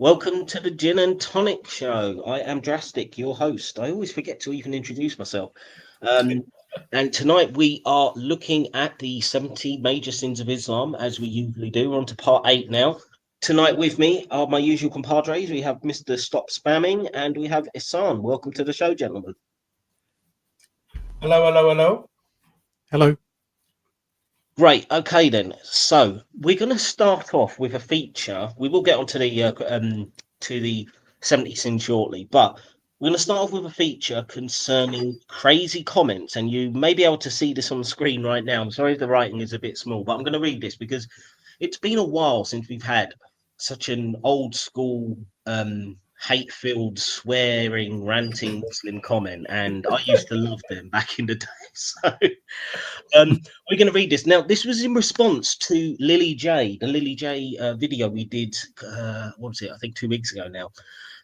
Welcome to the Gin and Tonic Show. I am Drastic, your host. I always forget to even introduce myself. Um, and tonight we are looking at the 70 major sins of Islam, as we usually do. We're on to part 8 now. Tonight with me are my usual compadres. We have Mr. Stop Spamming and we have Isan. Welcome to the show, gentlemen. Hello, hello, hello. Hello. Great. Okay, then. So we're going to start off with a feature. We will get onto the 70 sins shortly, but we're going to start off with a feature concerning crazy comments, and you may be able to see this on the screen right now. I'm sorry if the writing is a bit small, but I'm going to read this because it's been a while since we've had such an old school hate-filled, swearing, ranting Muslim comment, and I used to love them back in the day. So we're going to read this. Now, this was in response to Lily J, the Lily J video we did, what was it? I think 2 weeks ago now.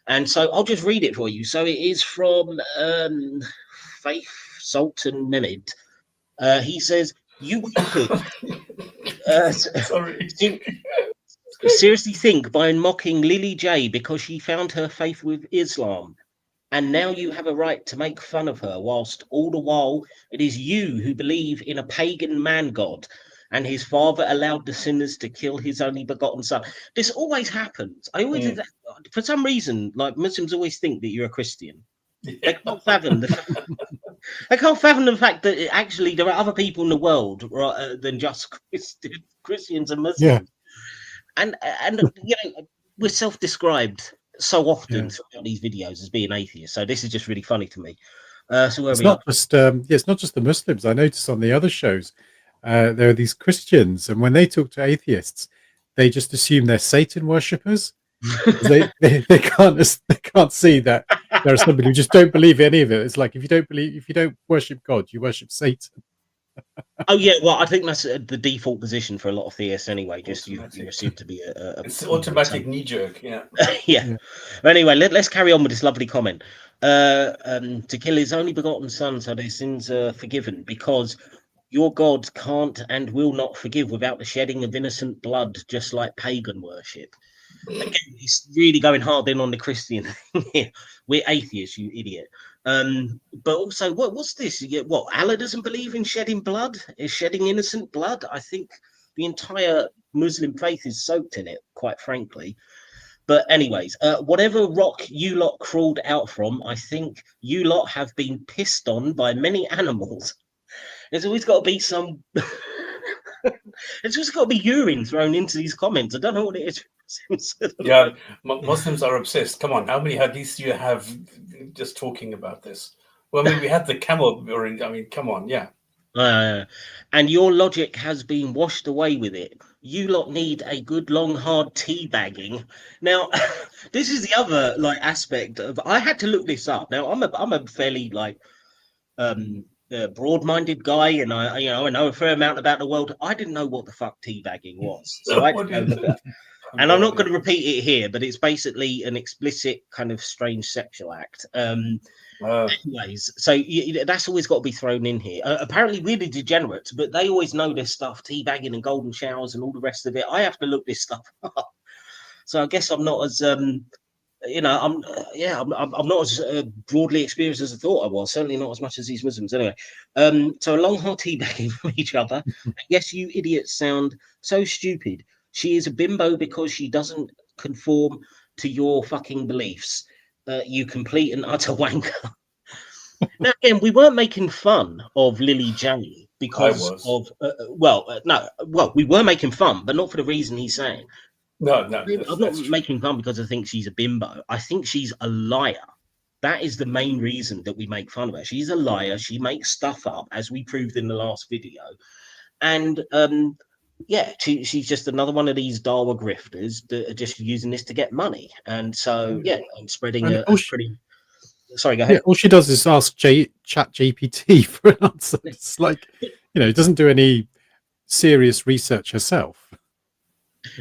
And so I'll just read it for you. So it is from Faith Sultan Mehmed. He says, you could Sorry. seriously think by mocking Lily J because she found her faith with Islam. And now you have a right to make fun of her, whilst all the while it is you who believe in a pagan man god, and his father allowed the sinners to kill his only begotten son. This always happens. I always, for some reason, like Muslims always think that you're a Christian. They can't fathom they can't fathom the fact that actually there are other people in the world than just Christians and Muslims. Yeah. And we're self-described so often throughout these videos as being atheists. So this is just really funny to me. So it's not just the Muslims. I noticed on the other shows there are these Christians, and when they talk to atheists, they just assume they're Satan worshippers. they can't see that there are some people who just don't believe any of it. It's like if you don't worship God, you worship Satan. Oh yeah, well I think that's the default position for a lot of theists anyway. Just you assume to be it's automatic knee jerk. Yeah. yeah. Anyway, let's carry on with this lovely comment. To kill his only begotten son, so their sins are forgiven, because your God can't and will not forgive without the shedding of innocent blood, just like pagan worship. Again, he's really going hard in on the Christian thing here. We're atheists, you idiot. But also, what's this? What, Allah doesn't believe in shedding blood? Is shedding innocent blood? I think the entire Muslim faith is soaked in it, quite frankly. But anyways, whatever rock you lot crawled out from, I think you lot have been pissed on by many animals. There's always got to be some... There's just got to be urine thrown into these comments. I don't know what it is. Yeah, Muslims are obsessed. Come on, how many hadiths do you have just talking about this? Well, I mean, we had the camel. I mean, come on, yeah. And your logic has been washed away with it. You lot need a good long hard teabagging. Now, this is the other aspect of. I had to look this up. Now, I'm a fairly broad-minded guy, and I know a fair amount about the world. I didn't know what the fuck teabagging was, so I had to go look it up. And I'm not going to repeat it here, but it's basically an explicit kind of strange sexual act. Anyways, so that's always got to be thrown in here. Apparently, we're the degenerates, but they always know this stuff, teabagging and golden showers and all the rest of it. I have to look this stuff up. So I guess I'm not as I'm not as broadly experienced as I thought I was. Certainly not as much as these Muslims. Anyway, so a long hard teabagging from each other. Yes, you idiots sound so stupid. She is a bimbo because she doesn't conform to your fucking beliefs. You complete and utter wanker. Now, again, we weren't making fun of Lily J because of we were making fun, but not for the reason he's saying. No, I'm not making fun because I think she's a bimbo. I think she's a liar. That is the main reason that we make fun of her. She's a liar. She makes stuff up, as we proved in the last video, and she's just another one of these Dawa grifters that are just using this to get money. And so, and spreading pretty... Sorry, go ahead. Yeah, all she does is ask Chat GPT for an answer. It's like, it doesn't do any serious research herself.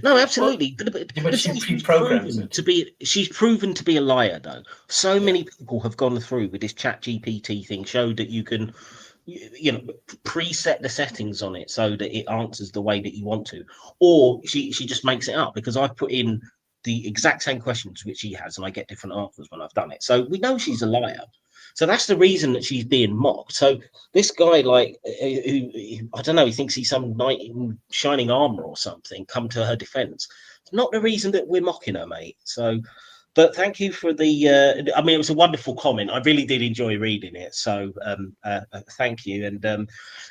No, absolutely. But she's proven to be a liar, though. So many people have gone through with this Chat GPT thing, showed that you can... preset the settings on it so that it answers the way that you want to, or she just makes it up. Because I've put in the exact same questions which she has, and I get different answers when I've done it. So we know she's a liar. So that's the reason that she's being mocked. So this guy, like, who I don't know, he thinks he's some knight in shining armor or something, come to her defense. It's not the reason that we're mocking her, mate. So, but thank you for the. I mean, it was a wonderful comment. I really did enjoy reading it. So, thank you. And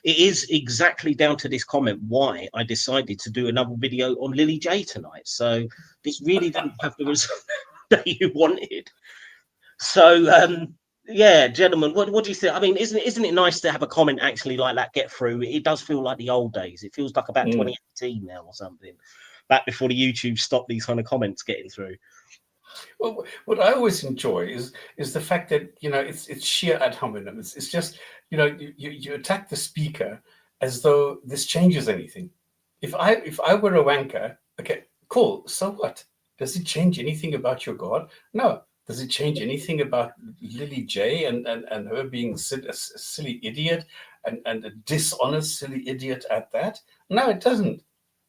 it is exactly down to this comment why I decided to do another video on Lily J tonight. So this really didn't have the result that you wanted. So, yeah, gentlemen, what do you think? I mean, isn't it nice to have a comment actually like that get through? It does feel like the old days. It feels like about 2018 now or something, back before the YouTube stopped these kind of comments getting through. Well, what I always enjoy is the fact that, you know, it's sheer ad hominem. It's just, you know, you attack the speaker as though this changes anything. If I were a wanker, okay, cool. So what? Does it change anything about your God? No. Does it change anything about Lily J and her being a silly idiot and a dishonest silly idiot at that? No, it doesn't.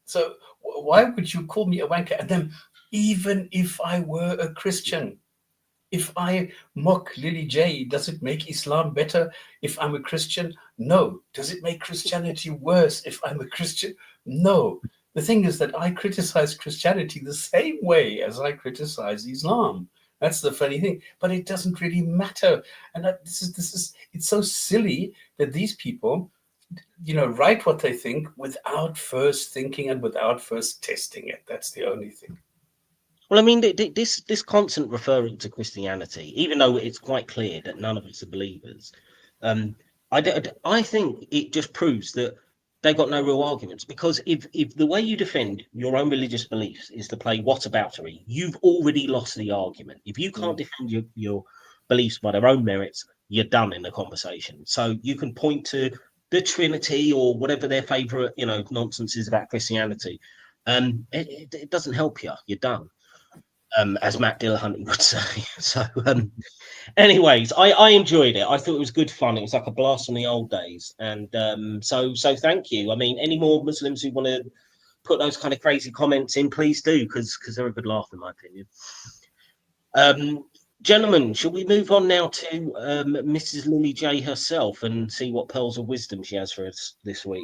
So why would you call me a wanker? And then, even if I were a Christian, if I mock Lily J, does it make Islam better if I'm a Christian? No. Does it make Christianity worse if I'm a Christian? No. The thing is that I criticize Christianity the same way as I criticize Islam. That's the funny thing, but it doesn't really matter. And it's so silly that these people, you know, write what they think without first thinking and without first testing it. That's the only thing. Well, I mean, this constant referring to Christianity, even though it's quite clear that none of us are believers, I think it just proves that they've got no real arguments. Because if the way you defend your own religious beliefs is to play whataboutery, you've already lost the argument. If you can't defend your beliefs by their own merits, you're done in the conversation. So you can point to the Trinity or whatever their favorite, you know, nonsense is about Christianity. It doesn't help you. You're done. As Matt Dillahunty would say. So, anyways, I enjoyed it. I thought it was good fun. It was like a blast from the old days. And so thank you. I mean, any more Muslims who want to put those kind of crazy comments in, please do, because they're a good laugh, in my opinion. Gentlemen, shall we move on now to Mrs. Lily J herself and see what pearls of wisdom she has for us this week?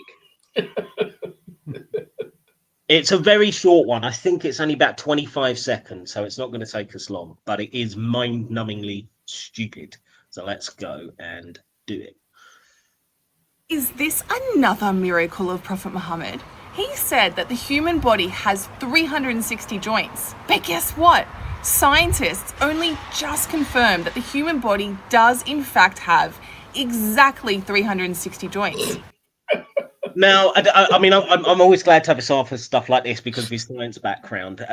It's a very short one. I think it's only about 25 seconds, so it's not going to take us long, but it is mind-numbingly stupid. So let's go and do it. Is this another miracle of Prophet Muhammad? He said that the human body has 360 joints. But guess what? Scientists only just confirmed that the human body does in fact have exactly 360 joints. Now, I mean, I'm always glad to have a sort for stuff like this because of his science background.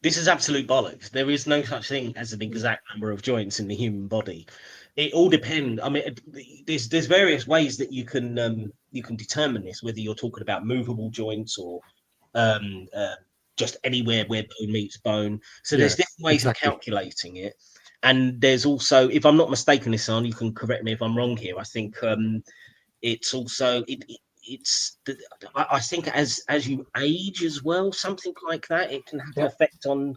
This is absolute bollocks. There is no such thing as an exact number of joints in the human body. It all depends. I mean, there's various ways that you can determine this, whether you're talking about movable joints or just anywhere where bone meets bone. So there's different ways of calculating it. And there's also, if I'm not mistaken, Hassan, you can correct me if I'm wrong here. I think it's also I think as you age as well, something like that, it can have an effect on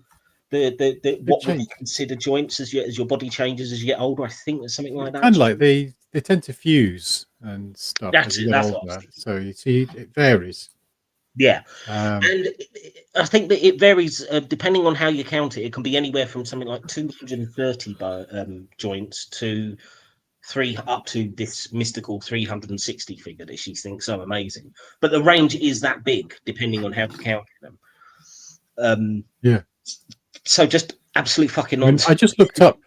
the what we consider joints as your body changes as you get older. I think there's something like that. Kind of like they tend to fuse and stuff as you get older. So you see, it varies. Yeah, and I think that it varies depending on how you count it. It can be anywhere from something like 230 joints to up to this mystical 360 figure that she thinks so amazing. But the range is that big depending on how to count them. Yeah. So just absolute fucking nonsense. I just looked up.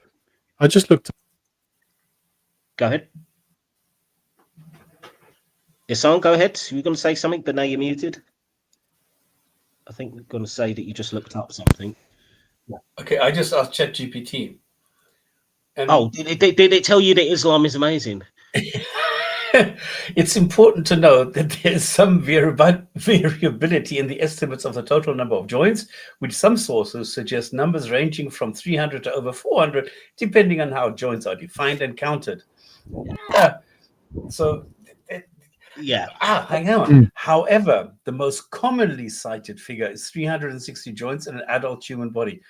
Go ahead. Isan, go ahead. You were going to say something, but now you're muted. I think we're going to say that you just looked up something. Okay, I just asked ChatGPT. And did it tell you that Islam is amazing? It's important to know that there's some variability in the estimates of the total number of joints, which some sources suggest numbers ranging from 300 to over 400, depending on how joints are defined and counted. Yeah. So Yeah. Hang on. Mm. However, the most commonly cited figure is 360 joints in an adult human body,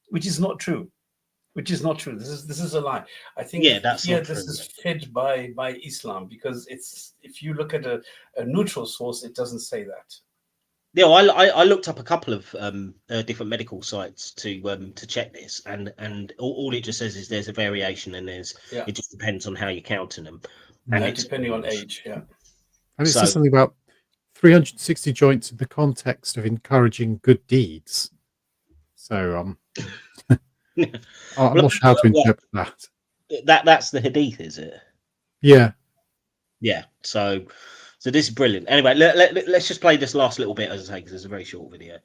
which is not true. Which is not true. This is a lie. I think Yeah, that's here not this true. is fed by Islam, because it's, if you look at a neutral source, it doesn't say that. Yeah, I looked up a couple of different medical sites to check this, and all it just says is there's a variation, and it just depends on how you're counting them, and it's Depending on age. Yeah. And it So- says something about 360 joints in the context of encouraging good deeds. So I'm not sure how to interpret that. That's the hadith, is it? Yeah. Yeah. So this is brilliant. Anyway, let's just play this last little bit, as I say, because it's a very short video.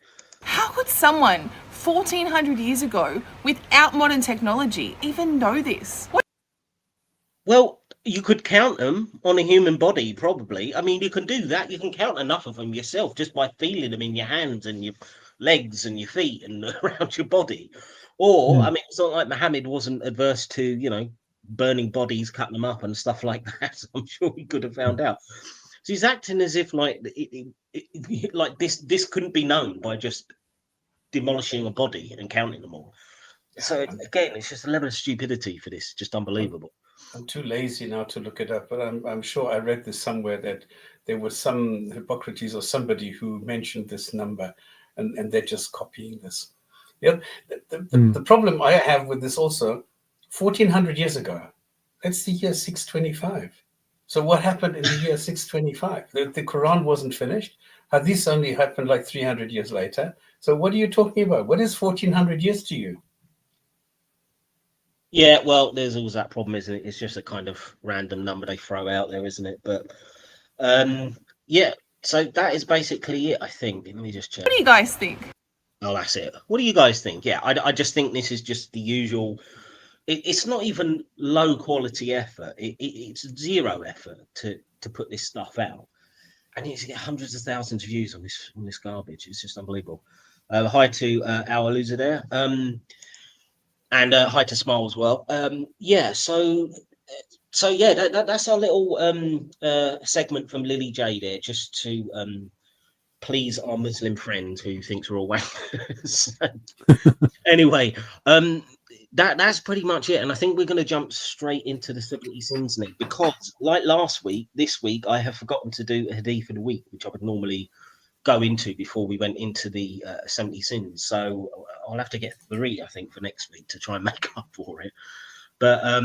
How could someone 1400 years ago, without modern technology, even know this? Well, you could count them on a human body, probably. I mean, you can do that. You can count enough of them yourself just by feeling them in your hands and your legs and your feet and around your body. Or, I mean, it's not like Muhammad wasn't adverse to, burning bodies, cutting them up and stuff like that. I'm sure he could have found out. So he's acting as if like like this couldn't be known by just demolishing a body and counting them all. So again, it's just a level of stupidity for this, just unbelievable. I'm too lazy now to look it up, but I'm sure I read this somewhere, that there was some Hippocrates or somebody who mentioned this number, and they're just copying this. Yeah, the problem I have with this also, 1400 years ago, that's the year 625. So what happened in the year 625? The Quran wasn't finished. Hadith only happened like 300 years later. So what are you talking about? What is 1400 years to you? Yeah, well, there's always that problem, isn't it? It's just a kind of random number they throw out there, isn't it? But yeah, so that is basically it, I think. Let me just check. What do you guys think? Oh, that's it. What do you guys think? Yeah, I just think this is just the usual. It's not even low quality effort. It's zero effort to put this stuff out, and it's get hundreds of thousands of views on this garbage. It's just unbelievable. Hi to our loser there. And hi to Smile as well. Yeah, so yeah, that's our little segment from Lily J there, just to please our Muslim friend who thinks we're all wankers. Anyway, that's pretty much it, and I think we're going to jump straight into the 70 sins, Nick, because like last week, this week I have forgotten to do a hadith of the week, which I would normally go into before we went into the 70 sins. So I'll have to get 3, I think, for next week to try and make up for it. But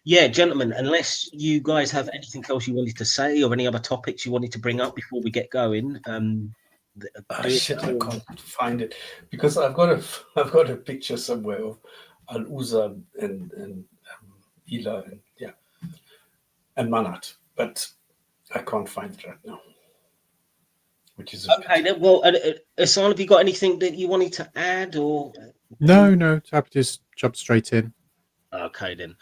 yeah, gentlemen, unless you guys have anything else you wanted to say or any other topics you wanted to bring up before we get going. Shit, I can't find it, because I've got a picture somewhere of Al-Uza and Ila and Manat, but I can't find it right now. Which is okay. Then, well, Hassan, have you got anything that you wanted to add, or No. Happy to just jump straight in. Okay, then.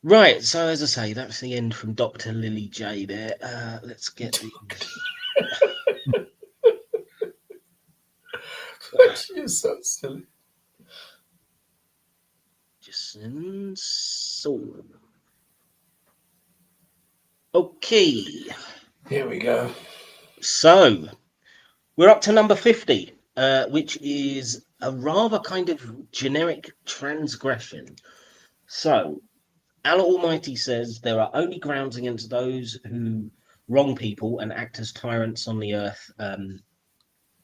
Right. So, as I say, that's the end from Dr. Lily J. There. Let's get the. You're so silly. Just so. Okay. Here we go. So we're up to number 50, which is a rather kind of generic transgression. So Allah Almighty says there are only grounds against those who wrong people and act as tyrants on the earth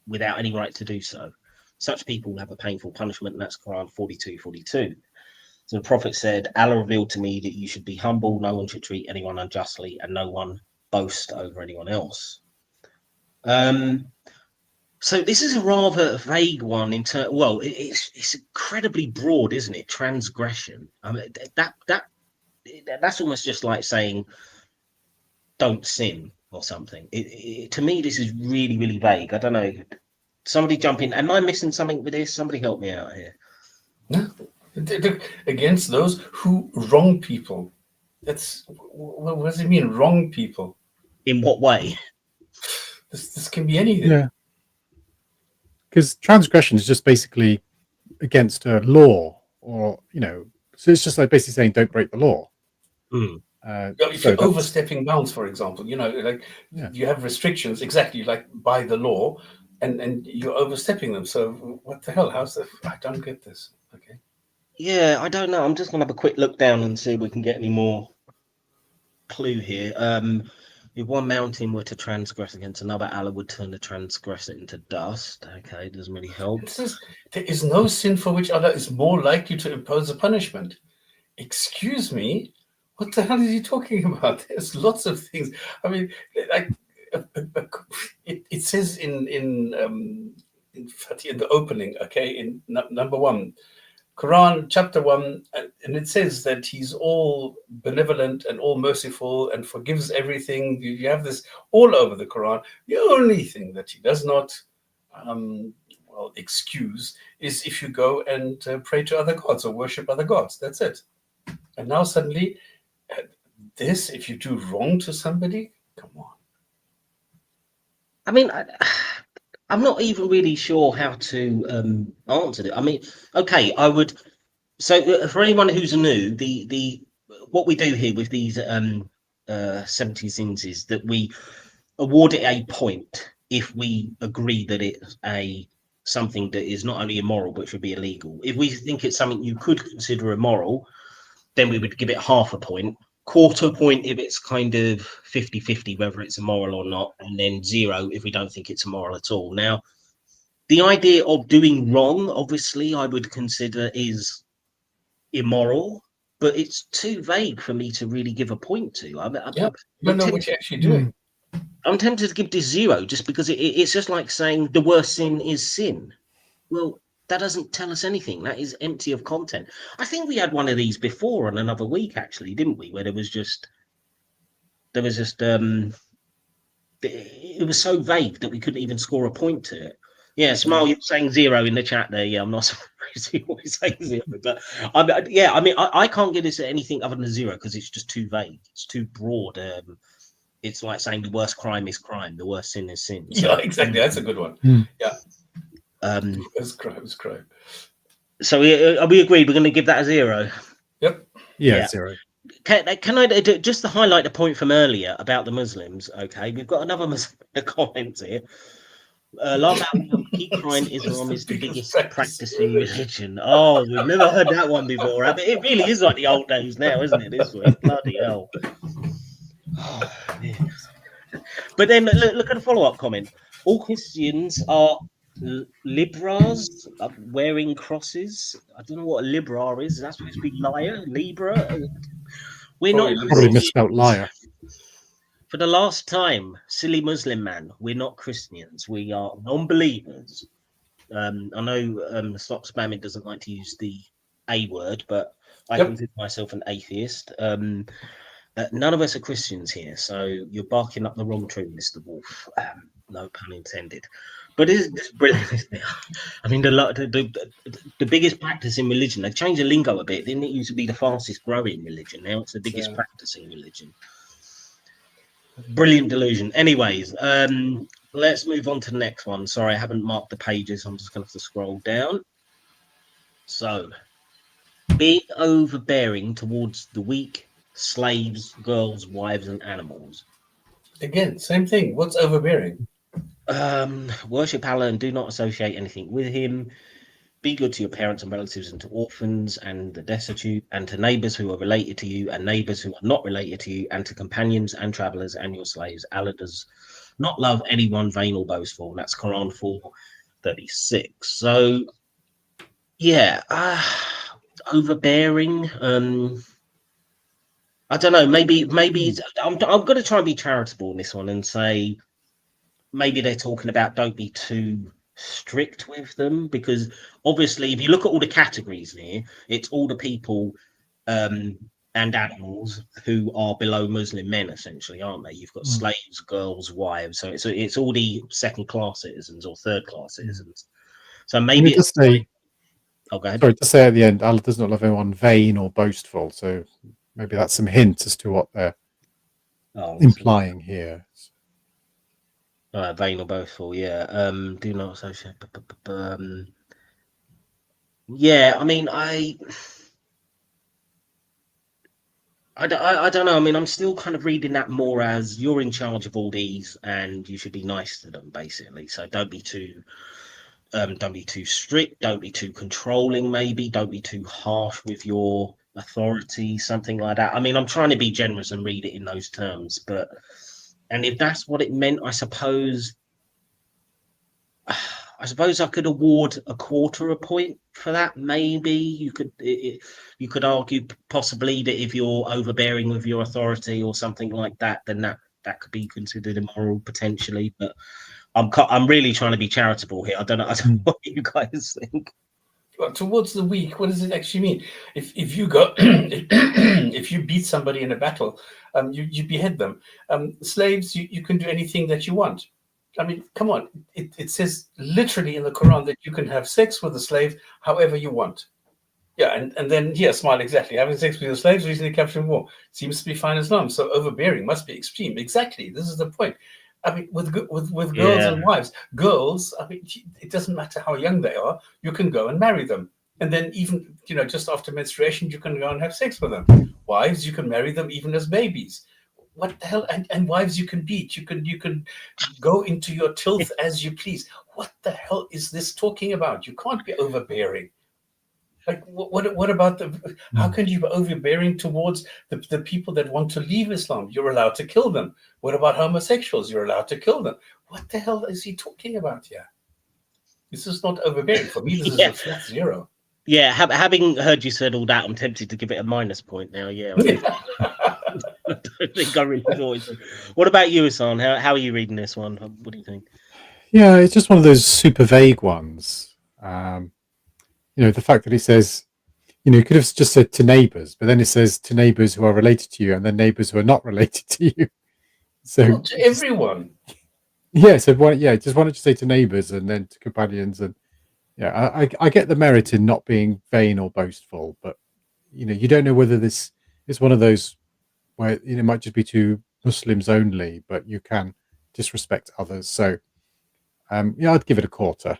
without any right to do so. Such people have a painful punishment, and that's Quran 42:42. So the Prophet said, Allah revealed to me that you should be humble, no one should treat anyone unjustly, and no one boast over anyone else. So this is a rather vague one it's incredibly broad, isn't it? Transgression. I mean, that's almost just like saying don't sin or something. To me, this is really, really vague. I don't know. Somebody jump in. Am I missing something with this? Somebody help me out here. No. Against those who wrong people. What does it mean, wrong people? In what way? This can be anything. Yeah. Because transgression is just basically against a law, or so it's just like basically saying don't break the law. If so you're that's- overstepping bounds, for example, like Yeah. you have restrictions exactly like by the law, and you're overstepping them. So what the hell? I don't get this. Okay. Yeah, I don't know. I'm just gonna have a quick look down and see if we can get any more clue here. If one mountain were to transgress against another, Allah would turn the transgressor into dust. Okay, doesn't really help. It says there is no sin for which Allah is more likely to impose a punishment. Excuse me, what the hell is he talking about? There's lots of things. I mean, like it says in the opening, okay, in number 1, Quran chapter 1, and it says that he's all benevolent and all merciful and forgives everything. You have this all over the Quran. The only thing that he does not excuse is if you go and pray to other gods or worship other gods. That's it. And now suddenly, if you do wrong to somebody, come on. I mean, I'm not even really sure how to answer it. I mean, okay, I would. So for anyone who's new, the what we do here with these 70 sins is that we award it a point if we agree that it's something that is not only immoral but should be illegal. If we think it's something you could consider immoral, then we would give it half a point, quarter point if it's kind of 50-50 whether it's immoral or not, and then 0 if we don't think it's immoral at all. Now, the idea of doing wrong, obviously, I would consider is immoral, but it's too vague for me to really give a point to. You don't know what you're actually doing. I'm tempted to give this 0 just because it's just like saying the worst sin is sin. Well, that doesn't tell us anything. That is empty of content. I think we had one of these before on another week, actually, didn't we? Where it was just it was so vague that we couldn't even score a point to it. Yeah, Smile, you're saying 0 in the chat there. Yeah, I'm not surprised you're saying 0, but I can't give this anything other than a 0 because it's just too vague. It's too broad. It's like saying the worst crime is crime, the worst sin is sin. So, yeah, exactly. That's a good one. Yeah. Worst crime is crime. So we agreed we're going to give that a 0. Yep. Yeah. 0. Can I just to highlight the point from earlier about the Muslims? Okay, we've got another Muslim comment here. Keep crying. Islam is the biggest practicing religion. Oh, we've never heard that one before. But it really is like the old days now, isn't it? This week, bloody hell. Oh, but then look at the follow-up comment. All Christians are Libras wearing crosses. I don't know what a Libra is. That's supposed to be liar, Libra. We're not probably misspelled liar. For the last time, silly Muslim man, we're not Christians. We are non-believers. I know Stop Spamming doesn't like to use the A word, but I consider myself an atheist. None of us are Christians here, so you're barking up the wrong tree, Mr. Wolf. No pun intended. But it's brilliant, isn't it? I mean, the biggest practice in religion, they've changed the lingo a bit. Didn't it used to be the fastest growing religion? Now it's the biggest practicing religion. Brilliant delusion. Anyways, let's move on to the next one. Sorry, I haven't marked the pages. I'm just going to have to scroll down. So, being overbearing towards the weak, slaves, girls, wives, and animals. Again, same thing. What's overbearing? Worship Allah and do not associate anything with him. Be good to your parents and relatives and to orphans and the destitute and to neighbors who are related to you and neighbors who are not related to you and to companions and travelers and your slaves. Allah does not love anyone vain or boastful. That's Quran 4:36. So, yeah, overbearing. I don't know. Maybe I'm going to try and be charitable in this one and say maybe they're talking about don't be too strict with them, because obviously if you look at all the categories here, it's all the people and animals who are below Muslim men, essentially, aren't they? You've got slaves, girls, wives, so it's all the second-class citizens or third-class citizens. So maybe it's go ahead. Sorry, to say at the end, Allah does not love anyone vain or boastful. So maybe that's some hints as to what they're implying here. Vain or boastful, yeah. Do not associate. Yeah, I mean, I don't know. I mean, I'm still kind of reading that more as you're in charge of all these, and you should be nice to them, basically. So don't be too strict, don't be too controlling, maybe don't be too harsh with your authority, something like that. I mean, I'm trying to be generous and read it in those terms, but and if that's what it meant, I suppose I could award a quarter a point for that. Maybe you could argue possibly that if you're overbearing with your authority or something like that, then that could be considered immoral potentially. But I'm really trying to be charitable here. I don't know what you guys think. Well, towards the weak, what does it actually mean? If you go, if you beat somebody in a battle, you behead them. Slaves, you can do anything that you want. I mean, come on. It says literally in the Quran that you can have sex with a slave however you want. Yeah, and then, yeah, smile, exactly. Having sex with your slaves recently captured in war seems to be fine Islam. So overbearing must be extreme. Exactly. This is the point. I mean, with girls and wives, girls, I mean, it doesn't matter how young they are, you can go and marry them. And then even, just after menstruation, you can go and have sex with them. Wives, you can marry them even as babies. What the hell? And wives you can beat. You can go into your tilth as you please. What the hell is this talking about? You can't be overbearing. Like, what about how can you be overbearing towards the people that want to leave Islam? You're allowed to kill them. What about homosexuals? You're allowed to kill them. What the hell is he talking about here? This is not overbearing. For me, this is a flat zero. Yeah, having heard you said all that, I'm tempted to give it a minus point now. Yeah. I don't think I really thought it. What about you, Hassan? How are you reading this one? What do you think? Yeah, it's just one of those super vague ones. The fact that it says, you could have just said to neighbours, but then it says to neighbours who are related to you, and then neighbours who are not related to you. So to everyone. Yeah, so why don't you say to neighbours and then to companions, and I get the merit in not being vain or boastful, but you don't know whether this is one of those where it might just be to Muslims only, but you can disrespect others. So I'd give it a quarter.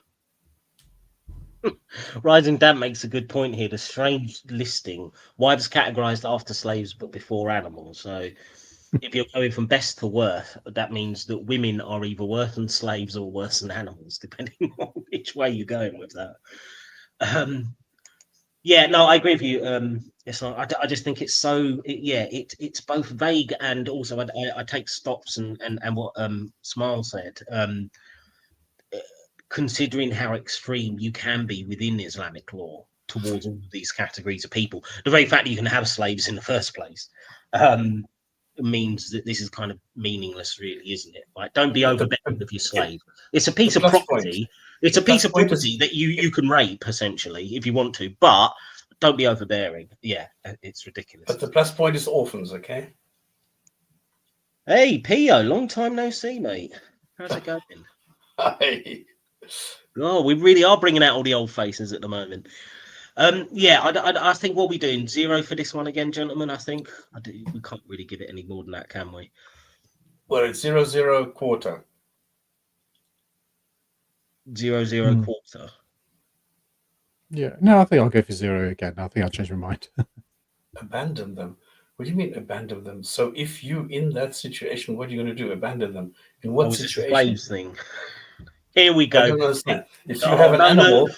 Rising Dad makes a good point here. The strange listing. Wives categorized after slaves but before animals. So if you're going from best to worst, that means that women are either worse than slaves or worse than animals, depending on which way you're going with that. I agree with you. I just think it's so. It's both vague and also I take stops and what Smile said. Considering how extreme you can be within Islamic law towards all these categories of people, the very fact that you can have slaves in the first place means that this is kind of meaningless, really, isn't it? Like, don't be overbearing with your slave. It's a piece of property. It's a piece of property that you can rape, essentially, if you want to, but don't be overbearing. Yeah, it's ridiculous. But the plus point is orphans, okay? Hey, Pio, long time no see, mate. How's it going? Hi. Oh, we really are bringing out all the old faces at the moment. I think what we're doing, 0 for this one again, gentlemen. I think we can't really give it any more than that, can we? Well, it's 0-0 quarter. 0-0 quarter. Yeah, no, I think I'll go for 0 again. I think I'll change my mind. Abandon them. What do you mean abandon them? So if you in that situation, what are you going to do? Abandon them? In what situation? Slaves thing. Here we go. I don't understand. If you have an animal.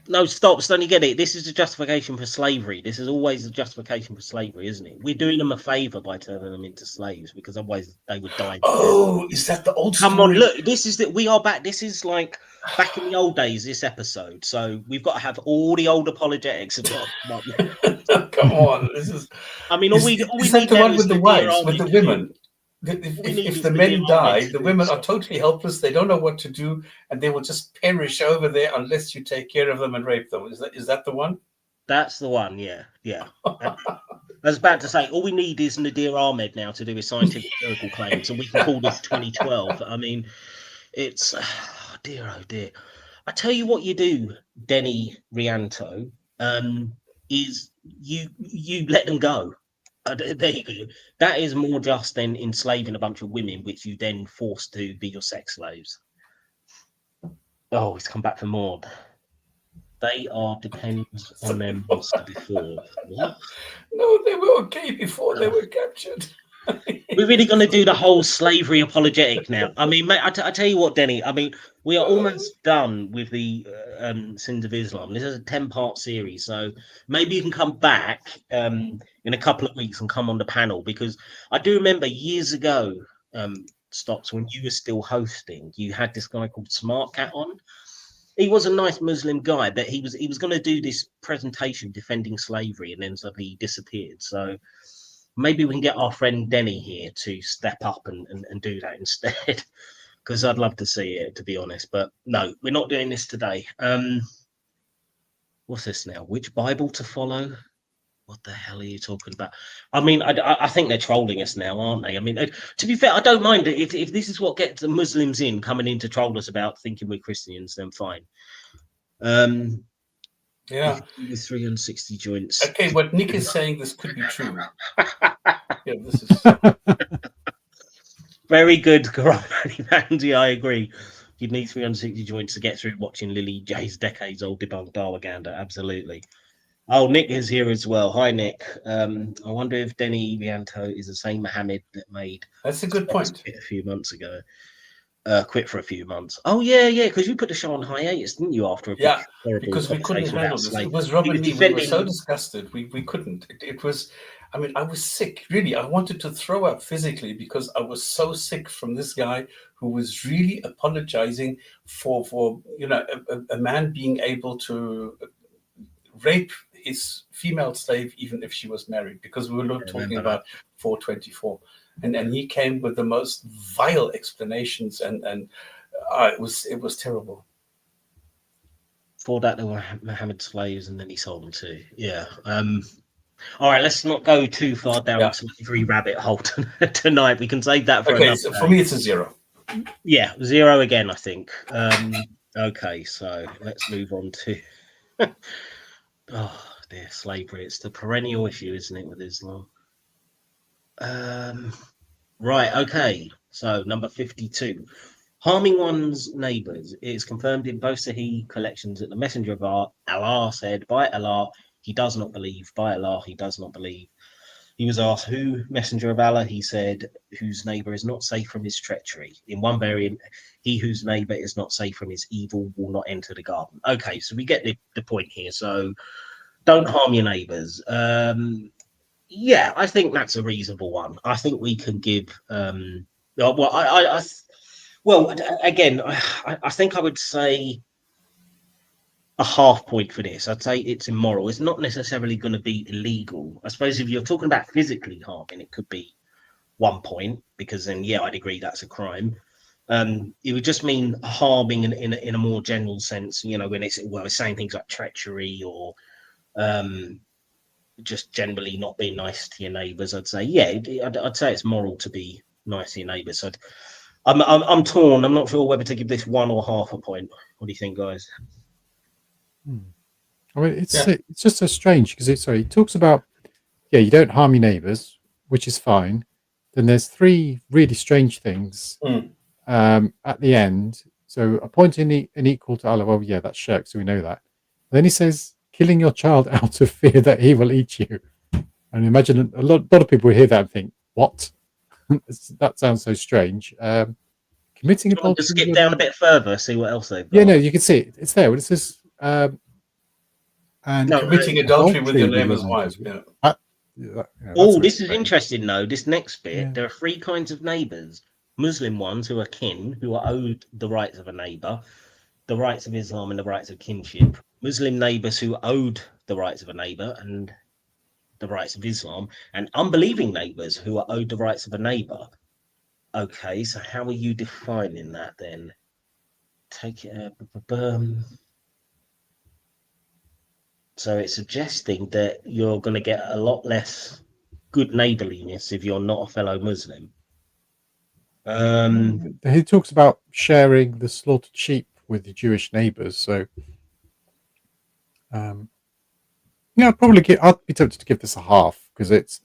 No, stop, Stan, you get it. This is a justification for slavery. This is always a justification for slavery, isn't it? We're doing them a favour by turning them into slaves because otherwise they would die. Oh, is that the old Come story? on, look, this is that we are back. This is like back in the old days, this episode. So we've got to have all the old apologetics. Come on. This is. I mean, is that the one with the wives, with the women? If the men die, the women are totally helpless. They don't know what to do, and they will just perish over there unless you take care of them and rape them. Is that the one? That's the one. Yeah. I was about to say, all we need is Nadir Ahmed now to do his scientific empirical claims, and we can call this 2012. I mean, it's dear. I tell you what you do, Denny Rianto, is you let them go. There you go. That is more just than enslaving a bunch of women, which you then force to be your sex slaves. Oh, he's come back for more. They are depends on their master before. What? No, they were okay before they were captured. We're really going to do the whole slavery apologetic now. I mean, mate, I tell you what, Denny. I mean, we are almost done with the sins of Islam. This is a 10-part series, so maybe you can come back in a couple of weeks and come on the panel, because I do remember years ago, Stops, when you were still hosting, you had this guy called Smart Cat on. He was a nice Muslim guy, but he was going to do this presentation defending slavery, and then suddenly he disappeared. So maybe we can get our friend Denny here to step up and do that instead, because I'd love to see it, to be honest. But no, we're not doing this today. What's this now? Which Bible to follow? What the hell are you talking about? I mean, I think they're trolling us now, aren't they? I mean, to be fair, I don't mind it. If this is what gets the Muslims coming in to troll us about thinking we're Christians, then fine. Yeah. 360 joints. Okay, what Nick is saying, this could be true. Yeah, this is very good, Andy. I agree. You'd need 360 joints to get through watching Lily J's decades-old debunked Darwaganda. Absolutely. Oh, Nick is here as well. Hi, Nick. I wonder if Denny Rianto is the same Mohammed that made. That's a good point. A few months ago. Quit for a few months. Oh yeah, because you put the show on hiatus, didn't you? After a because we couldn't handle this. It was Rob and me. We were so disgusted. We couldn't. It was. I mean, I was sick. Really, I wanted to throw up physically because I was so sick from this guy who was really apologizing for a man being able to rape his female slave even if she was married, because we were not talking about 424. And he came with the most vile explanations, and it was terrible. For that, there were Mohammed slaves, and then he sold them too. Yeah. All right, let's not go too far down slavery rabbit hole tonight. We can save that for another so for me, it's a 0. Yeah, 0 again, I think. Okay, so let's move on to. Oh dear, slavery. It's the perennial issue, isn't it, with Islam? Right, okay. So number 52. Harming one's neighbours is confirmed in both Sahih collections that the Messenger of Allah said, by Allah, he does not believe. By Allah, he does not believe. He was asked, who, Messenger of Allah? He said, whose neighbour is not safe from his treachery. In one variant, he whose neighbour is not safe from his evil will not enter the garden. Okay, so we get the point here. So don't harm your neighbours. Yeah, I think that's a reasonable one. I think we can give. Again, I think I would say a half point for this. I'd say it's immoral. It's not necessarily going to be illegal. I suppose if you're talking about physically harming, it could be 1 point, because then, yeah, I'd agree that's a crime. It would just mean harming in a more general sense, when it's saying things like treachery or just generally not being nice to your neighbours. I'd say, I'd say it's moral to be nice to your neighbours. So I'm torn. I'm not sure whether to give this 1 or half a point. What do you think, guys? I mean, it's just so strange because it talks about you don't harm your neighbours, which is fine. Then there's 3 really strange things at the end. So a point in equal to Allah. Well, yeah, that's shirk, so we know that. Then he says, killing your child out of fear that he will eat you. And imagine a lot of people hear that and think, what? That sounds so strange. Committing adultery. Just skip down a bit further, see what else they've got. Yeah, no, you can see it. It's there. It says, and committing adultery with your neighbour's wife. This is interesting, though. This next bit, there are 3 kinds of neighbours. Muslim ones who are kin, who are owed the rights of a neighbour, the rights of Islam and the rights of kinship. Muslim neighbours who owed the rights of a neighbour and the rights of Islam, and unbelieving neighbours who are owed the rights of a neighbour. Okay, so how are you defining that then? Take it. So it's suggesting that you're going to get a lot less good neighbourliness if you're not a fellow Muslim. He talks about sharing the slaughtered sheep with your Jewish neighbours. So, I'd be tempted to give this a half because it's,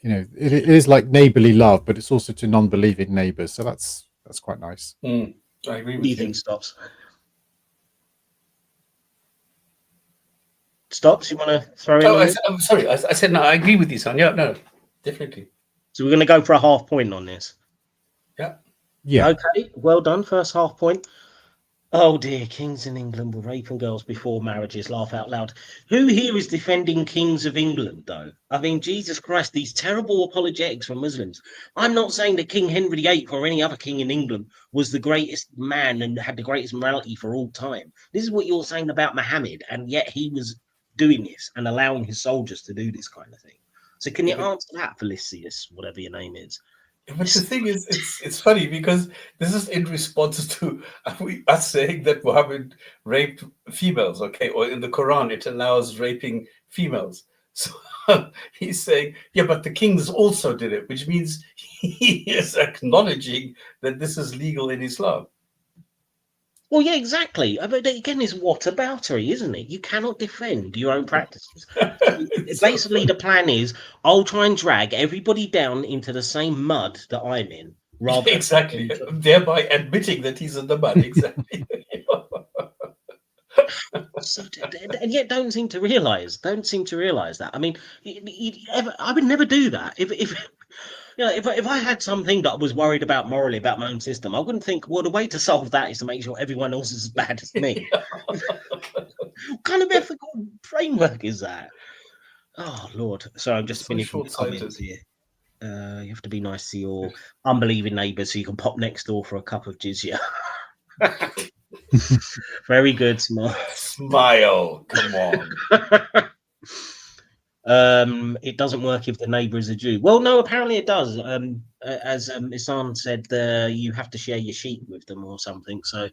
it is like neighbourly love, but it's also to non-believing neighbours. So that's quite nice. I agree with you. Think stops. Stops, you want to throw in? Oh, On this? I'm sorry. I said no. I agree with you, son. Yeah, no, definitely. So we're going to go for a half point on this. Yeah. Yeah. Okay, well done. First half point. Oh dear, kings in England were raping girls before marriages. Laugh out loud. Who here is defending kings of England, though? I mean, Jesus Christ, these terrible apologetics from Muslims. I'm not saying that King Henry VIII or any other king in England was the greatest man and had the greatest morality for all time. This is what you're saying about Muhammad, and yet he was doing this and allowing his soldiers to do this kind of thing. So can you answer that, Felicius, whatever your name is? But the thing is, it's funny because this is in response to us saying that Muhammad raped females, okay, or in the Quran it allows raping females. So he's saying, yeah, but the kings also did it, which means he is acknowledging that this is legal in Islam. Well, yeah, exactly. But again, it's whataboutery, isn't it? You cannot defend your own practices. Basically, the plan is I'll try and drag everybody down into the same mud that I'm in, rather exactly, thereby admitting that he's in the mud. Exactly. So, and yet don't seem to realise that. I mean, I would never do that. If you know, if I had something that I was worried about morally about my own system, I wouldn't think, well, the way to solve that is to make sure everyone else is as bad as me. What kind of ethical framework is that? Oh Lord! So I'm just So finishing the comments here. You have to be nice to your unbelieving neighbours so you can pop next door for a cup of jizya. Very good, Smile. Smile, come on. It doesn't work if the neighbour is a Jew. Well, no, apparently it does. As Isan said, you have to share your sheep with them or something. So,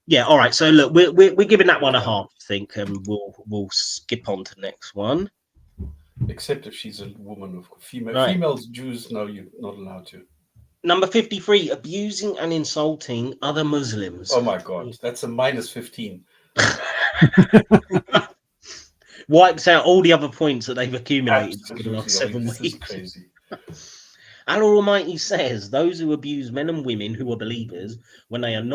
yeah, all right. So look, we're giving that one a half, I think, and we'll skip on to the next one. Except if she's a woman of female. Right. Females, Jews, no, you're not allowed to. Number 53, abusing and insulting other Muslims. Oh my God, that's a minus 15. Wipes out all the other points that they've accumulated for the Absolutely. last 7 This weeks. is crazy. Allah Almighty says, "Those who abuse men and women who are believers, when they have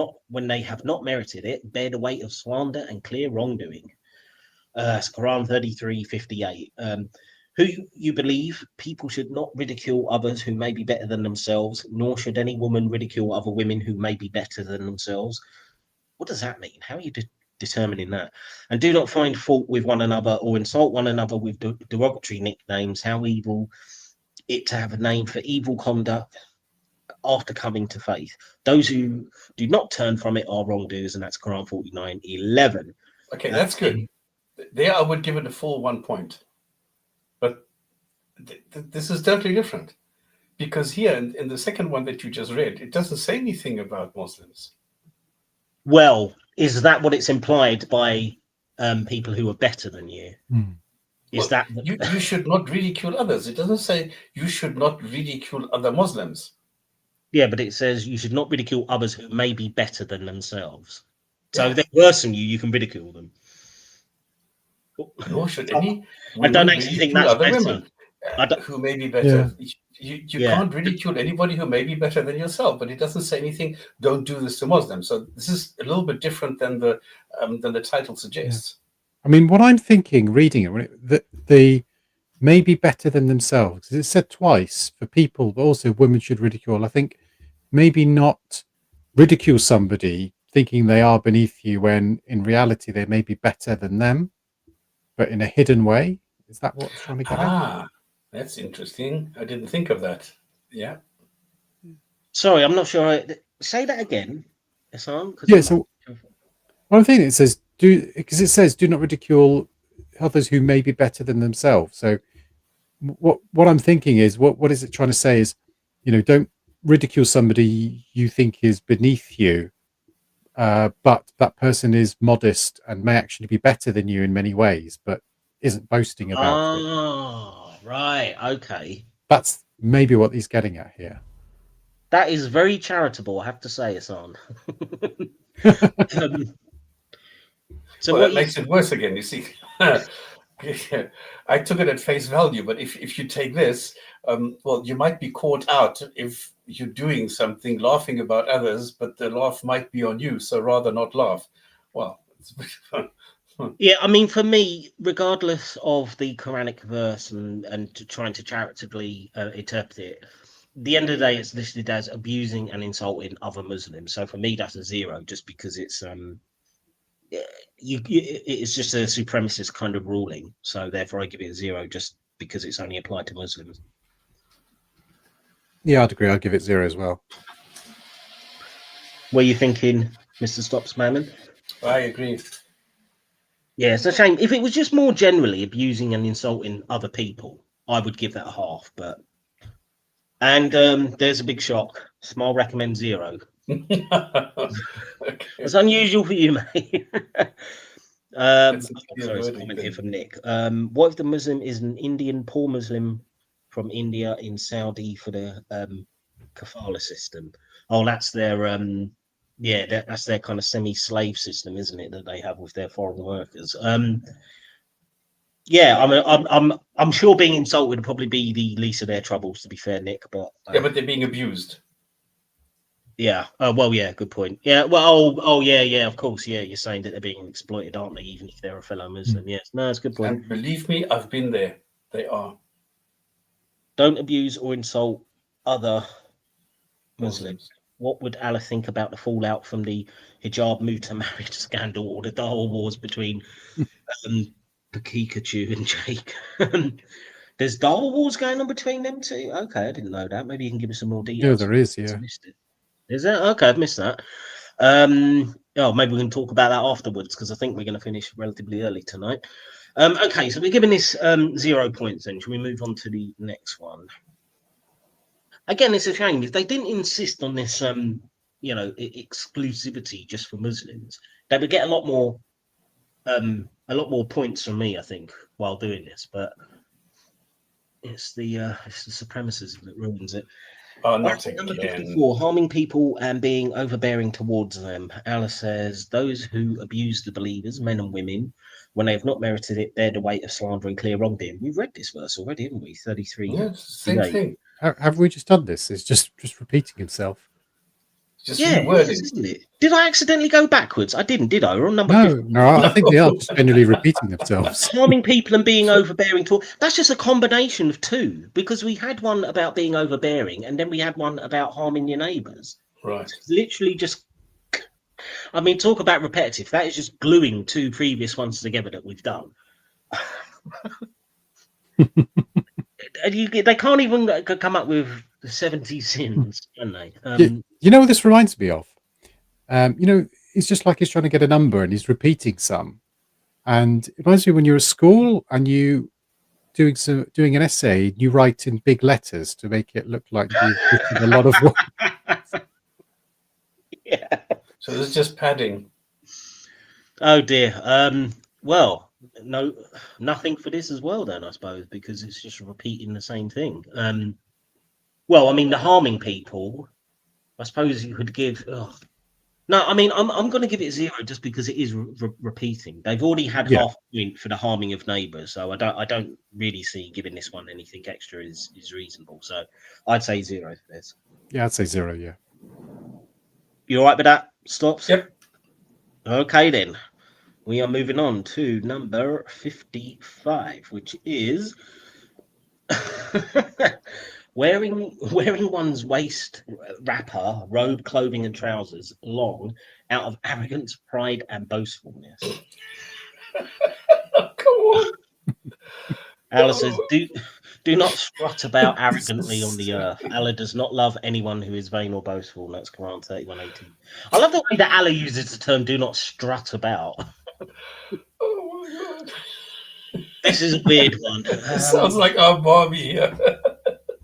not merited it, bear the weight of slander and clear wrongdoing." It's Quran 33:58. Who you believe, people should not ridicule others who may be better than themselves, nor should any woman ridicule other women who may be better than themselves. What does that mean? How are you determining that? And do not find fault with one another or insult one another with derogatory nicknames. How evil it to have a name for evil conduct after coming to faith. Those who do not turn from it are wrongdoers, and that's Quran 49:11. Okay, that's good. There I would give it a full 1 point. But this is totally different. Because here in the second one that you just read, it doesn't say anything about Muslims. Well, is that what it's implied by people who are better than you? Is that you should not ridicule others? It doesn't say you should not ridicule other Muslims. Yeah, but it says you should not ridicule others who may be better than themselves. So if they're worse than you can ridicule them. Nor should any. I don't actually think that's other better. women who may be better. Yeah. You can't ridicule anybody who may be better than yourself, but it doesn't say anything. Don't do this to Muslims. So this is a little bit different than the title suggests. I mean, what I'm thinking, reading it, that they may be better than themselves. Because it said twice for people, but also women should ridicule. I think maybe not ridicule somebody thinking they are beneath you when in reality they may be better than them, but in a hidden way. Is that what it's trying to get at? That's interesting. I didn't think of that. Yeah. Sorry, I'm not sure. Say that again, Hassan. Yeah. So one thing it says because it says do not ridicule others who may be better than themselves. So what I'm thinking is what is it trying to say is, don't ridicule somebody you think is beneath you, but that person is modest and may actually be better than you in many ways, but isn't boasting about it. Oh, right. Okay. That's maybe what he's getting at here. That is very charitable, I have to say, Hassan. So that makes it worse again, you see. I took it at face value, but if you take this, well, you might be caught out if you're doing something, laughing about others, but the laugh might be on you, so rather not laugh. Well, it's Yeah, I mean, for me, regardless of the Quranic verse and trying to charitably interpret it, the end of the day, it's listed as abusing and insulting other Muslims. So for me, that's a 0, just because it's it's just a supremacist kind of ruling. So therefore, I give it a 0, just because it's only applied to Muslims. Yeah, I'd agree. I'd give it 0 as well. Were you thinking, Mr. Stops Mammon? I agree. Yeah, it's a shame. If it was just more generally abusing and insulting other people, I would give that a half. But there's a big shock. Smile recommends 0. Okay. It's unusual for you, mate. That's Sorry, it's a comment here from Nick. What if the Muslim is an Indian poor Muslim from India in Saudi for the kafala system? Oh, that's their that's their kind of semi-slave system, isn't it, that they have with their foreign workers? Yeah, I'm sure being insulted would probably be the least of their troubles, to be fair, Nick. But Yeah, but they're being abused. yeah. Well, yeah. Good point. Yeah. Well. Oh, yeah. Yeah. Of course. Yeah. You're saying that they're being exploited, aren't they? Even if they're a fellow Muslim. Yes. No, that's a good point. And believe me, I've been there. They are. Don't abuse or insult other Muslims. What would Allah think about the fallout from the hijab Muta marriage scandal or the Dawa wars between Pikachu and Jake? There's Dawa wars going on between them two? Okay, I didn't know that. Maybe you can give us some more details. Yeah, there is. Yeah. Is there? Okay, I've missed that. Maybe we can talk about that afterwards, because I think we're going to finish relatively early tonight. Okay, so we're giving this 0 points then. Shall we move on to the next one? Again, it's a shame. If they didn't insist on this, exclusivity just for Muslims, they would get a lot more points from me, I think, while doing this. But it's the supremacism that ruins it. Oh, not Number again. 54, harming people and being overbearing towards them. Allah says, those who abuse the believers, men and women, when they have not merited it, bear the weight of slander and clear wrongdoing. We've read this verse already, haven't we? 33. Yeah, same thing. Have we just done this? It's just repeating himself. Just Yeah, rewording. isn't it? Did I accidentally go backwards? I didn't, did I? We're on number No, 50. no, I think they are just generally repeating themselves. Harming people and being overbearing to that's just a combination of two, because we had one about being overbearing and then we had one about harming your neighbours. Right. It's literally just, I mean, talk about repetitive. That is just gluing two previous ones together that we've done. They can't even come up with the 70 sins, can they? You know what this reminds me of? It's just like he's trying to get a number and he's repeating some. And it reminds me when you're at school and you doing an essay, you write in big letters to make it look like you've written a lot of work. Yeah. So this is just padding. Oh dear. Well, no, nothing for this as well then, I suppose, because it's just repeating the same thing. Well, I mean, the harming people, I suppose you could give. No, I mean, I'm going to give it 0 just because it is repeating. They've already had half a point for the harming of neighbours, so I don't really see giving this one anything extra is reasonable. So I'd say 0 for this. Yeah, I'd say 0. Yeah. You all right with that? Stops. Yep. Okay then. We are moving on to number 55, which is wearing one's waist wrapper, robe, clothing, and trousers long out of arrogance, pride, and boastfulness. Come on. Allah says, do not strut about arrogantly on the earth. Allah does not love anyone who is vain or boastful. That's Quran 31:18. I love the way that Allah uses the term "do not strut about." Oh my God. This is a weird one. It sounds like our Barbie here.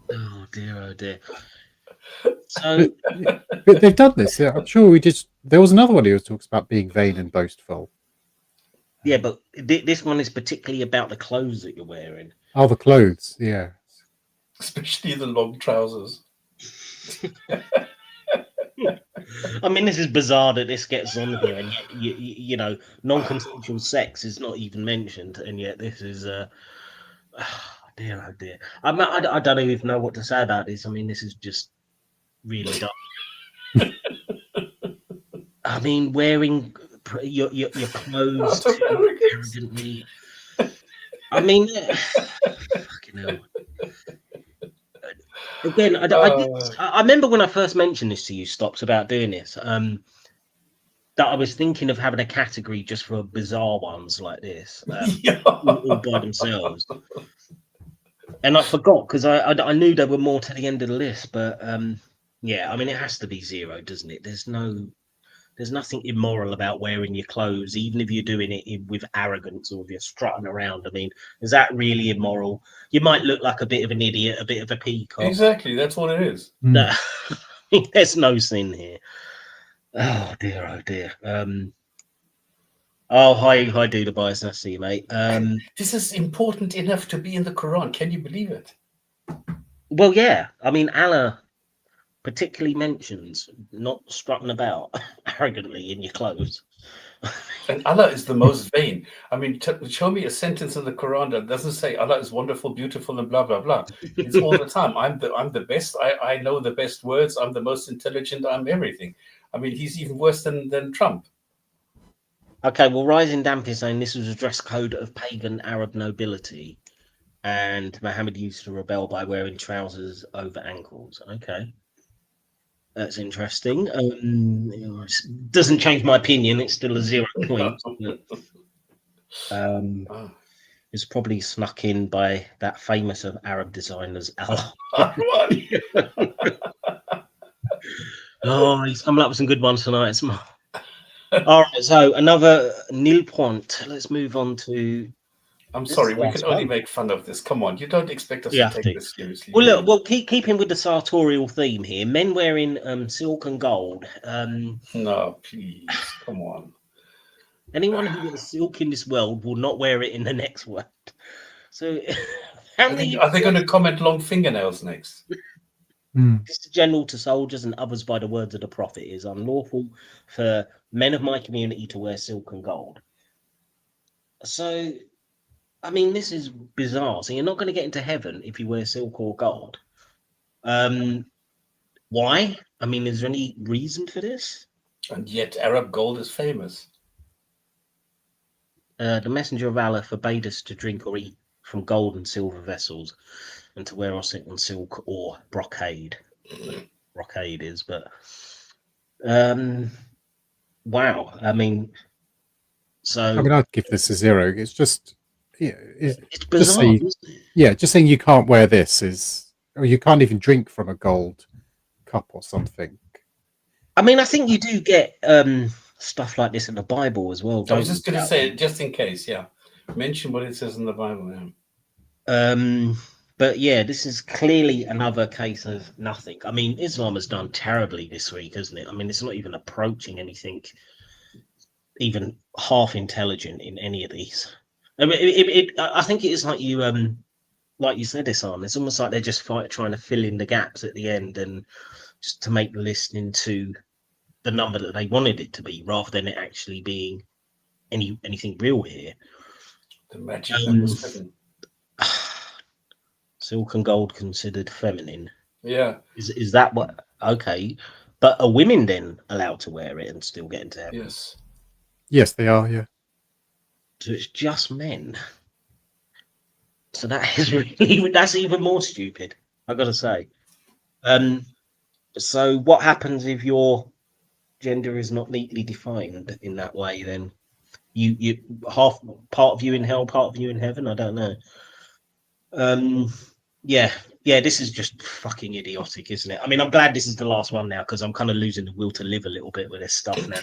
Oh dear. So But they've done this. Yeah, I'm sure we did. There was another one who talks about being vain and boastful. yeah, but this one is particularly about the clothes that you're wearing. Oh, the clothes. Yeah. Especially the long trousers. I mean, this is bizarre that this gets on here, and yet, you know, non-consensual sex is not even mentioned, and yet this is oh dear. I don't even know what to say about this. I mean, this is just really dumb. I mean, wearing your clothes arrogantly. I mean, fucking hell. Again, I remember when I first mentioned this to you, Stops, about doing this. That I was thinking of having a category just for bizarre ones like this, all by themselves. And I forgot because I knew there were more to the end of the list, but yeah, I mean it has to be zero, doesn't it? There's nothing immoral about wearing your clothes, even if you're doing it with arrogance or if you're strutting around. I mean, is that really immoral? You might look like a bit of an idiot, a bit of a peacock. Exactly, that's what it is. No, there's no sin here. Oh dear, oh dear. Oh, hi, Duda Bias. Nice to see you, mate. This is important enough to be in the Quran. Can you believe it? Well, yeah. I mean, Allah particularly mentions not strutting about arrogantly in your clothes. And Allah is the most vain. I mean, show me a sentence in the Quran that doesn't say Allah is wonderful, beautiful, and blah blah blah. It's all the time. I'm the best. I know the best words. I'm the most intelligent. I'm everything. I mean, he's even worse than Trump. Okay, well, Rising Damp is saying this was a dress code of pagan Arab nobility, and Muhammad used to rebel by wearing trousers over ankles. Okay, that's interesting. Doesn't change my opinion. It's still a 0 point. But, it's probably snuck in by that famous of Arab designers, Allah. Oh, he's coming up with some good ones tonight. All right, so another nil point. Let's move on to. I'm sorry, we can only make fun of this. Come on, you don't expect us to take this seriously. Well, look, well, keeping with the sartorial theme here, men wearing silk and gold. No, please, come on. Anyone who wears silk in this world will not wear it in the next world. So, are they going to comment long fingernails next? This is general to soldiers and others by the words of the Prophet. It is unlawful for men of my community to wear silk and gold. So, I mean, this is bizarre. So you're not going to get into heaven if you wear silk or gold. Why? I mean, is there any reason for this? And yet Arab gold is famous. The messenger of Allah forbade us to drink or eat from gold and silver vessels, and to wear or sit on silk or brocade. Brocade is, but wow. I mean, so I mean, I'd give this a 0. It's just, it's bizarre. Just saying you can't wear this or you can't even drink from a gold cup or something. I mean, I think you do get stuff like this in the Bible as well. I was just going to say, just in case, mention what it says in the Bible. But yeah, this is clearly another case of nothing. I mean, Islam has done terribly this week, hasn't it? I mean, it's not even approaching anything even half intelligent in any of these. I mean, I think it is like you said, Islam. It's almost like they're just trying to fill in the gaps at the end and just to make the list into the number that they wanted it to be, rather than it actually being anything real here. The magic number 7. Silk and gold considered feminine. Yeah. Is that what? Okay, but are women then allowed to wear it and still get into heaven? Yes. Yes, they are. Yeah. So it's just men. So that is that's even more stupid, I've got to say. So what happens if your gender is not neatly defined in that way? Then you half part of you in hell, part of you in heaven. I don't know. Yeah, this is just fucking idiotic, isn't it? I mean, I'm glad this is the last one now because I'm kind of losing the will to live a little bit with this stuff now.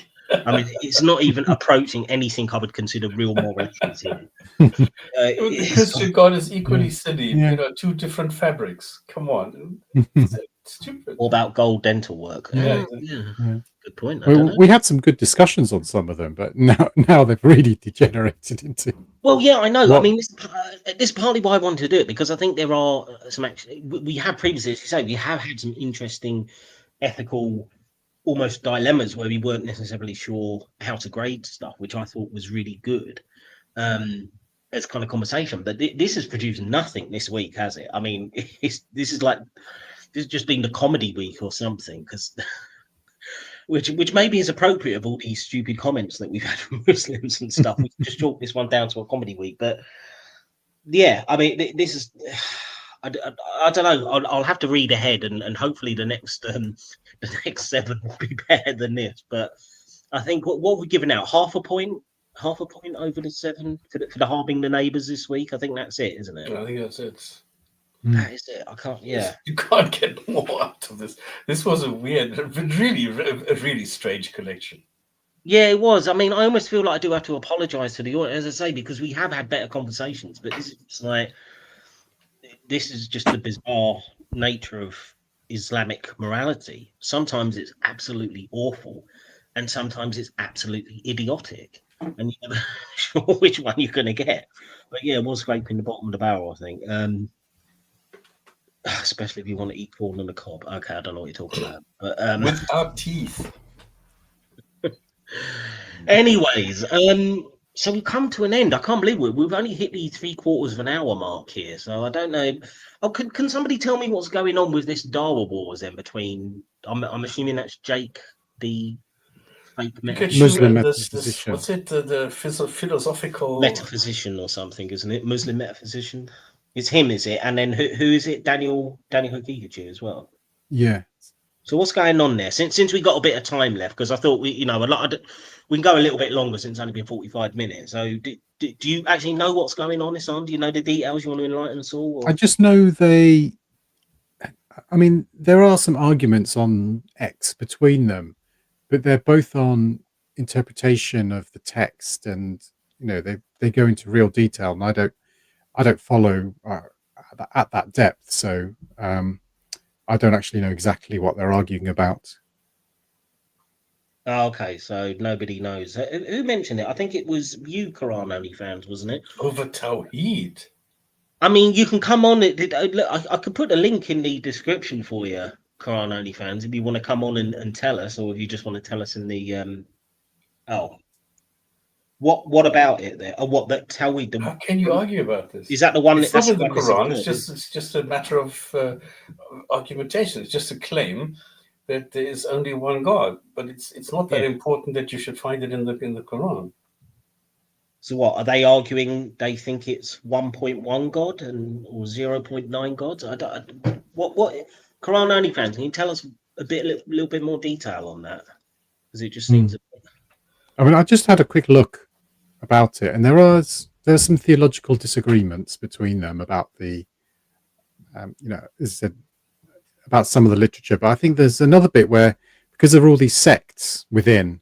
I mean, it's not even approaching anything I would consider real morality. The Christian God is equally silly. Yeah. 2 different fabrics. Come on. It's stupid. What about gold dental work? Yeah. Good point. We had some good discussions on some of them, but now they've really degenerated into. Well, yeah, I know. I mean, this is partly why I wanted to do it, because I think there are some actually. We have previously, as you say, we have had some interesting ethical, almost dilemmas where we weren't necessarily sure how to grade stuff, which I thought was really good as kind of conversation. But this has produced nothing this week, has it? I mean, this has just been the comedy week or something, because which maybe is appropriate of all these stupid comments that we've had from Muslims and stuff. We can just chalk this one down to a comedy week, but yeah, I mean, this is. I don't know. I'll have to read ahead, and hopefully the next 7 will be better than this. But I think what we're giving out half a point over the 7 for the Harming the Neighbours this week. I think that's it, isn't it? I think that's it. That is it. I can't. Yeah, You can't get more out of this. This was a weird, a really strange collection. yeah, it was. I mean, I almost feel like I do have to apologise to the audience, as I say, because we have had better conversations, but this is just like. This is just the bizarre nature of Islamic morality. Sometimes it's absolutely awful, and sometimes it's absolutely idiotic, and you're never sure which one you're going to get. But yeah, we're scraping the bottom of the barrel, I think. Especially if you want to eat corn on the cob. Okay, I don't know what you're talking about, but Without teeth. anyways, so we've come to an end. I can't believe we've only hit the 3/4 of an hour mark here. So I don't know. Oh, can somebody tell me what's going on with this Dawa Wars then between? I'm assuming that's Jake, the fake Muslim and metaphysician. what's it? The philosophical metaphysician or something, isn't it? Muslim metaphysician. It's him, is it? And then who is it? Daniel Hagikachi as well. Yeah. So what's going on there? Since we got a bit of time left, because I thought we can go a little bit longer since it's only been 45 minutes. So do you actually know what's going on, Isan? Do you know the details? You want to enlighten us all? Or? I just know there are some arguments on X between them, but they're both on interpretation of the text, and they go into real detail, and I don't follow at that depth, so I don't actually know exactly what they're arguing about. Oh, okay, so nobody knows. Who mentioned it? I think it was you, Quran Only fans, wasn't it? over Tawheed. I mean, you can come on. I could put a link in the description for you, Quran Only fans, if you want to come on and tell us, or if you just want to tell us in the what about it there? Or what that Tawheed? How can you argue about this? Is that the one? It's That's not in the one Quran. this It's just a matter of argumentation. It's just a claim that there is only one God, but it's not that important that you should find it in the Quran. So what are they arguing? They think it's 1.1 God or 0.9 gods. What Quran Only fans? Can you tell us a little bit more detail on that? Because it just seems. I mean, I just had a quick look about it, and there's some theological disagreements between them about the, as I said, about some of the literature. But I think there's another bit where, because there are all these sects within,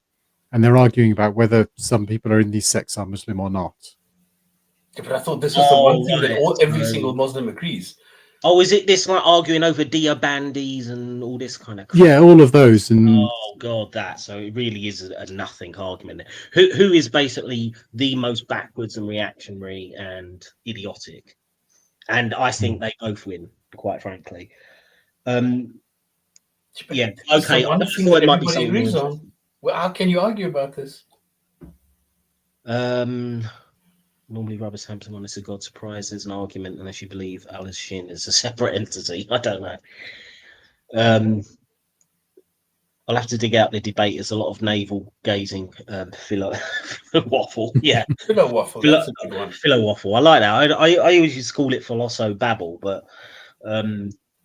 and they're arguing about whether some people are in these sects are Muslim or not. Yeah, but I thought this was the one thing that every single Muslim agrees. Oh, is it this like arguing over Diabandis and all this kind of crap? Yeah, all of those. And oh god, so it really is a nothing argument. Who is basically the most backwards and reactionary and idiotic? And I think they both win, quite frankly. Yeah, okay. One thing that everybody agrees on. Well, how can you argue about this? Normally, rubber stamps and honest to God surprises an argument unless you believe Alice Shin is a separate entity. I don't know. I'll have to dig out the debate. There's a lot of navel gazing philo waffle. Yeah, philo waffle. That's a good one. Philo waffle. I like that. I always used to call it philoso babble, but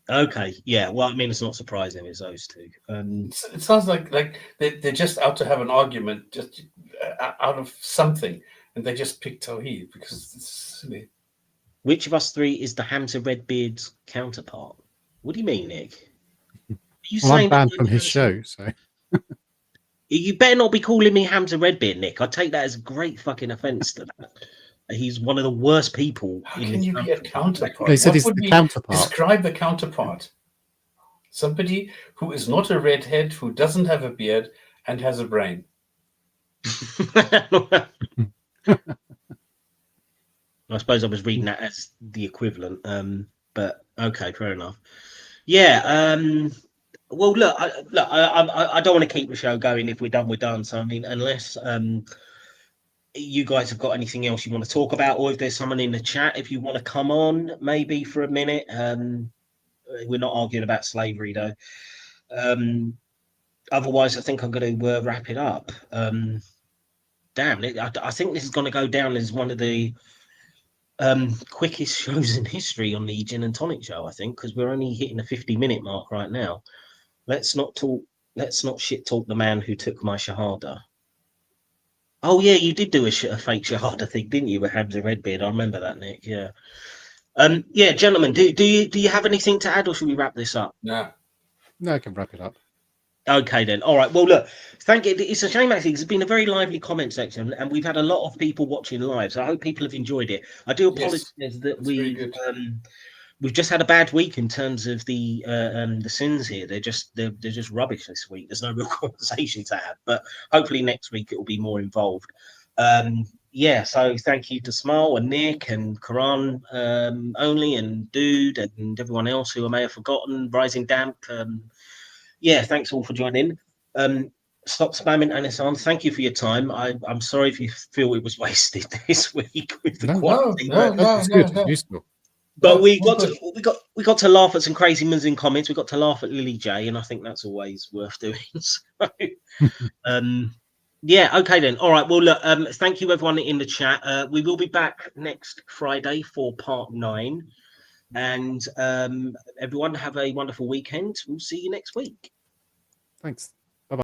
okay, yeah. Well, I mean, it's not surprising. It's those two. It sounds like they're just out to have an argument, just out of something. And they just pick Tawheed because it's silly. Which of us three is the Hamza Redbeard's counterpart? What do you mean, Nick? I'm banned from his show, so. You better not be calling me Hamza Redbeard, Nick. I take that as a great fucking offence to that. He's one of the worst people. How can you be a counterpart? They said he's the counterpart. Describe the counterpart. Somebody who is not a redhead, who doesn't have a beard, and has a brain. I suppose I was reading that as the equivalent, but okay, fair enough. Yeah. Well, look, I don't want to keep the show going. If we're done, we're done. So I mean, unless you guys have got anything else you want to talk about, or if there's someone in the chat, if you want to come on, maybe for a minute. We're not arguing about slavery though. otherwise, I think I'm going to wrap it up. I think this is going to go down as one of the quickest shows in history on the Gin and Tonic Show. I think because we're only hitting the 50-minute mark right now. Let's not talk. Let's not shit talk the man who took my shahada. Oh yeah, you did do a fake shahada thing, didn't you, with Hamza Redbeard? I remember that, Nick. Yeah. Yeah, gentlemen, do you have anything to add, or should we wrap this up? No. No, I can wrap it up. Okay then. All right. Well, look, thank you. It's a shame actually. It's been a very lively comment section, and we've had a lot of people watching live. So I hope people have enjoyed it. I do apologise that that's very good. we've just had a bad week in terms of the sins here. They're just rubbish this week. There's no real conversation to have, but hopefully next week it will be more involved. Yeah, so thank you to Smile and Nick and Karan only and Dude and everyone else who I may have forgotten. Rising Damp. Yeah, thanks all for joining. Stop spamming Anisan. Thank you for your time. I'm sorry if you feel it was wasted this week with the quality. It's good. It's useful. But we got to laugh at some crazy ones in comments. We got to laugh at Lily J, and I think that's always worth doing. So, yeah, okay then. All right. Well, look, thank you everyone in the chat. We will be back next Friday for part 9. And everyone have a wonderful weekend. We'll see you next week. Thanks.